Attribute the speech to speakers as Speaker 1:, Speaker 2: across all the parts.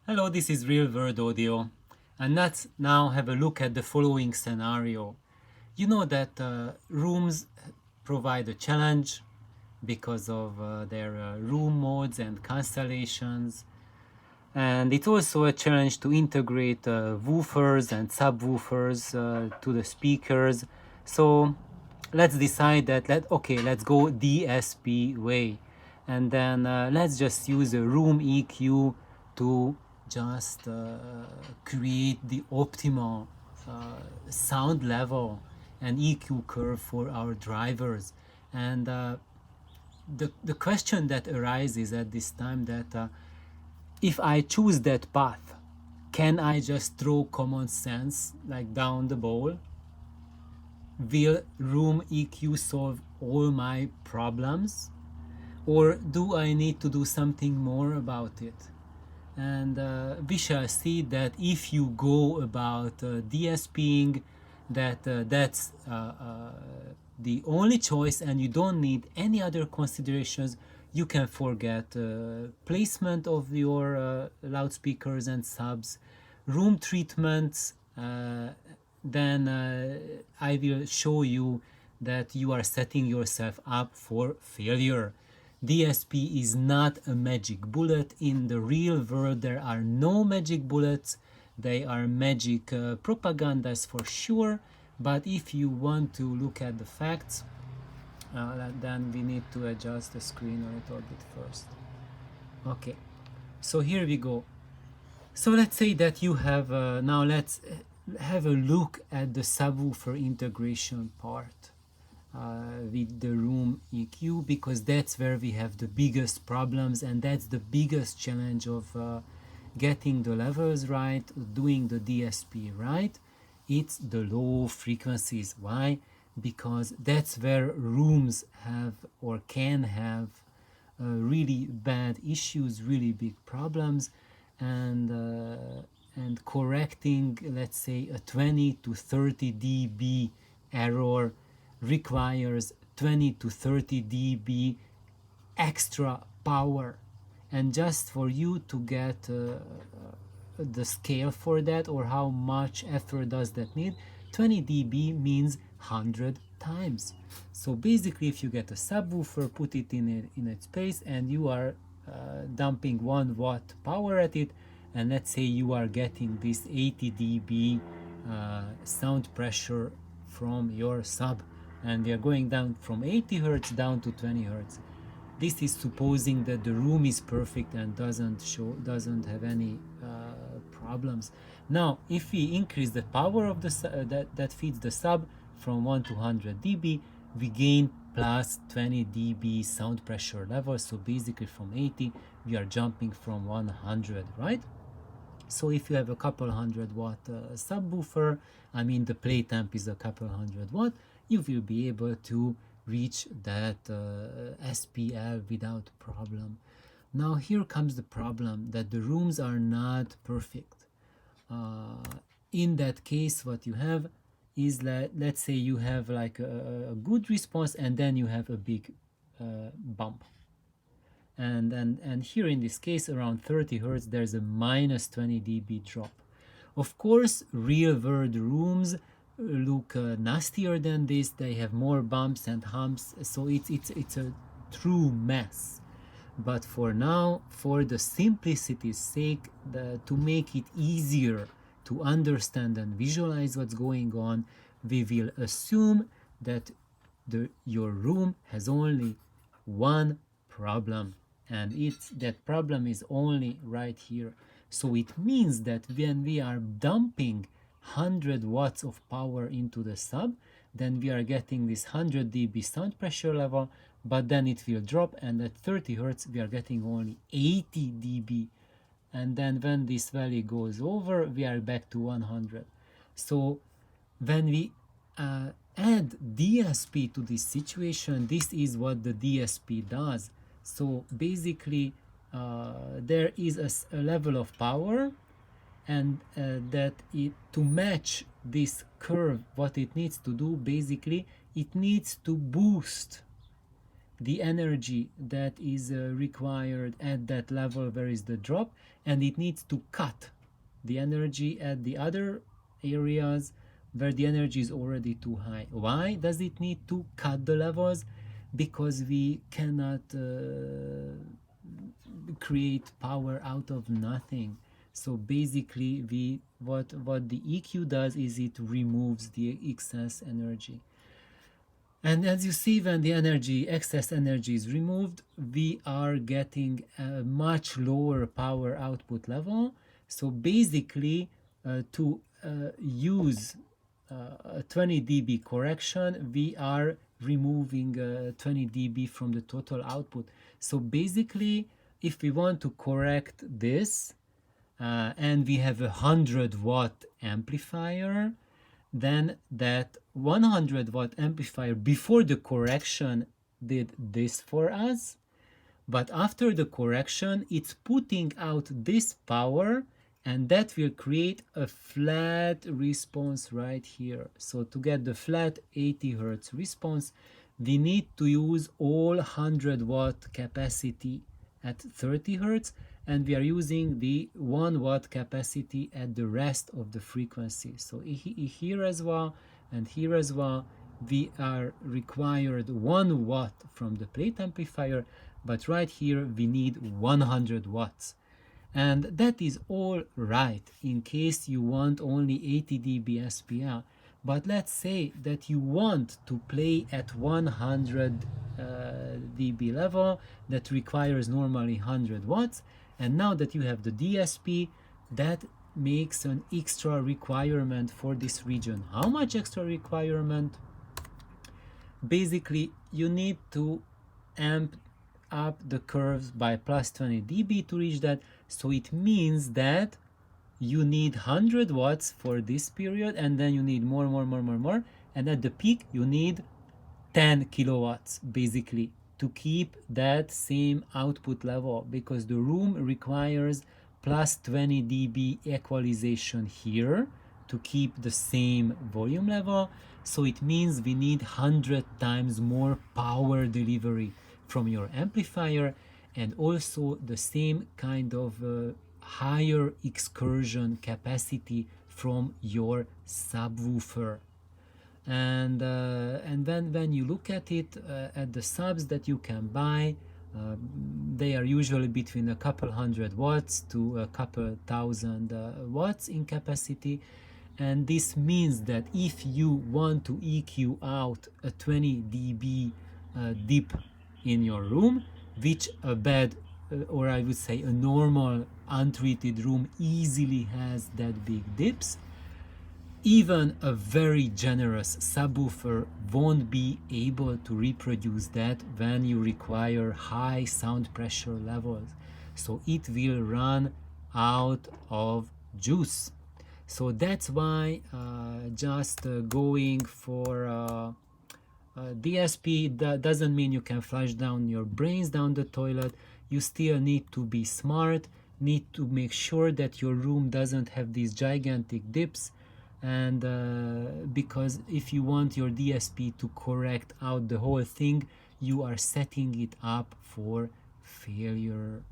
Speaker 1: Hello, this is Real World Audio, and let's now have a look at the following scenario. You know that rooms provide a challenge because of their room modes and constellations, and it's also a challenge to integrate woofers and subwoofers to the speakers. So let's decide that let's go DSP way, and then let's just use a room EQ to just create the optimal sound level and EQ curve for our drivers. And the question that arises at this time that if I choose that path, can I just throw common sense like down the bowl? Will room EQ solve all my problems? Or do I need to do something more about it? And we shall see that if you go about DSPing, that's the only choice and you don't need any other considerations. You can forget placement of your loudspeakers and subs, room treatments. Then I will show you that you are setting yourself up for failure. DSP is not a magic bullet. In the real world, there are no magic bullets. They are magic propagandas for sure. But if you want to look at the facts, then we need to adjust the screen a little bit first. Okay, so here we go. So let's say that you have, now let's have a look at the subwoofer integration part with the room EQ, because that's where we have the biggest problems and that's the biggest challenge of getting the levels right, doing the DSP right. It's the low frequencies. Why? Because that's where rooms have or can have really bad issues, really big problems, and correcting, let's say, a 20 to 30 dB error requires 20 to 30 dB extra power. And just for you to get the scale for that, or how much effort does that need, 20 dB means 100 times. So basically, if you get a subwoofer, put it in its place, and you are dumping 1 watt power at it, and let's say you are getting this 80 dB sound pressure from your sub, and we are going down from 80 hertz down to 20 hertz. This is supposing that the room is perfect and doesn't have any problems. Now, if we increase the power of the that feeds the sub from 1 to 100 dB, we gain plus 20 dB sound pressure level. So basically, from 80, we are jumping from 100, right? So if you have a couple 100-watt subwoofer, I mean the plate amp is a couple 100 watt, you will be able to reach that SPL without problem. Now here comes the problem that the rooms are not perfect. In that case, what you have is that, let's say you have like a good response and then you have a big bump. And here in this case, around 30 hertz, there's a minus 20 dB drop. Of course, real world rooms look nastier than this. They have more bumps and humps, so it's a true mess. But for now, for the simplicity's sake, to make it easier to understand and visualize what's going on, we will assume that your room has only one problem, and that problem is only right here. So it means that when we are dumping 100 watts of power into the sub, then we are getting this 100 dB sound pressure level, but then it will drop, and at 30 hertz we are getting only 80 dB, and then when this value goes over, we are back to 100. So when we add DSP to this situation, this is what the DSP does. So basically, there is a level of power, and to match this curve, what it needs to do, basically, it needs to boost the energy that is required at that level where is the drop, and it needs to cut the energy at the other areas where the energy is already too high. Why does it need to cut the levels? Because we cannot create power out of nothing. So basically, what the EQ does is it removes the excess energy. And as you see, when the excess energy is removed, we are getting a much lower power output level. So basically, to use a 20 dB correction, we are removing 20 dB from the total output. So basically, if we want to correct this, and we have a 100-watt amplifier, then that 100-watt amplifier before the correction did this for us, but after the correction it's putting out this power, and that will create a flat response right here. So to get the flat 80 Hertz response, we need to use all 100-watt capacity at 30 Hertz, and we are using the 1 watt capacity at the rest of the frequency. So here as well and here as well, we are required 1 watt from the plate amplifier, but right here we need 100 watts. And that is all right in case you want only 80 dB SPL. But let's say that you want to play at 100 dB level that requires normally 100 watts. And now that you have the DSP, that makes an extra requirement for this region. How much extra requirement? Basically, you need to amp up the curves by plus 20 dB to reach that. So it means that you need 100 watts for this period, and then you need more, and at the peak you need 10 kilowatts basically to keep that same output level, because the room requires plus 20 dB equalization here to keep the same volume level. So it means we need 100 times more power delivery from your amplifier, and also the same kind of higher excursion capacity from your subwoofer. And when you look at it, at the subs that you can buy, they are usually between a couple hundred watts to a couple thousand watts in capacity. And this means that if you want to EQ out a 20 dB dip in your room, which a bad or I would say a normal untreated room easily has that big dips, even a very generous subwoofer won't be able to reproduce that when you require high sound pressure levels. So it will run out of juice. So that's why just going for DSP doesn't mean you can flush down your brains down the toilet. You still need to be smart, need to make sure that your room doesn't have these gigantic dips, and because if you want your DSP to correct out the whole thing, you are setting it up for failure.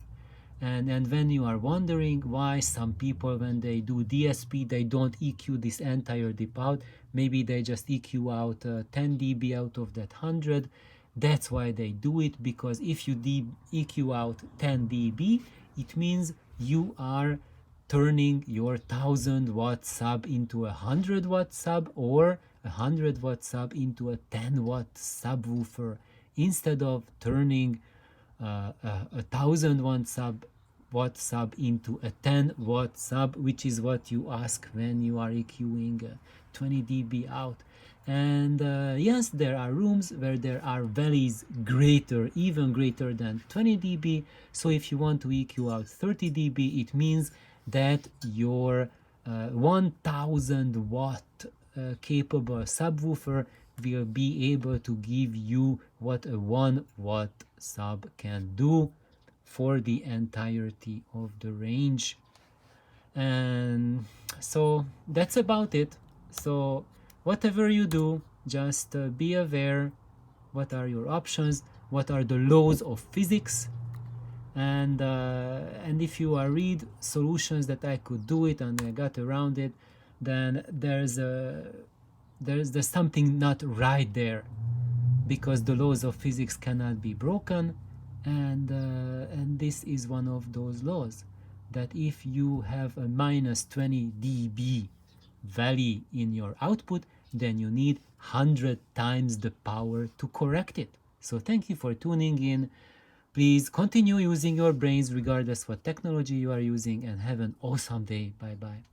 Speaker 1: And when you are wondering why some people, when they do DSP, they don't EQ this entire dip out, maybe they just EQ out 10 dB out of that 100. That's why they do it, because if you EQ out 10 dB, it means you are turning your 1000-watt sub into a 100-watt sub, or a 100-watt sub into a 10-watt subwoofer, instead of turning a 1000-watt sub into a 10-watt sub, which is what you ask when you are EQing 20 dB out. And yes, there are rooms where there are values greater, even greater than 20 dB. So if you want to EQ out 30 dB, it means that your 1000 watt capable subwoofer will be able to give you what a 1 watt sub can do for the entirety of the range. And so that's about it. So whatever you do, just be aware what are your options. what are the laws of physics, and if you read solutions that I could do it and I got around it, then there's something not right there, because the laws of physics cannot be broken, and this is one of those laws, that if you have a minus 20 dB value in your output, then you need 100 times the power to correct it. So thank you for tuning in. Please continue using your brains regardless what technology you are using, and have an awesome day. Bye bye.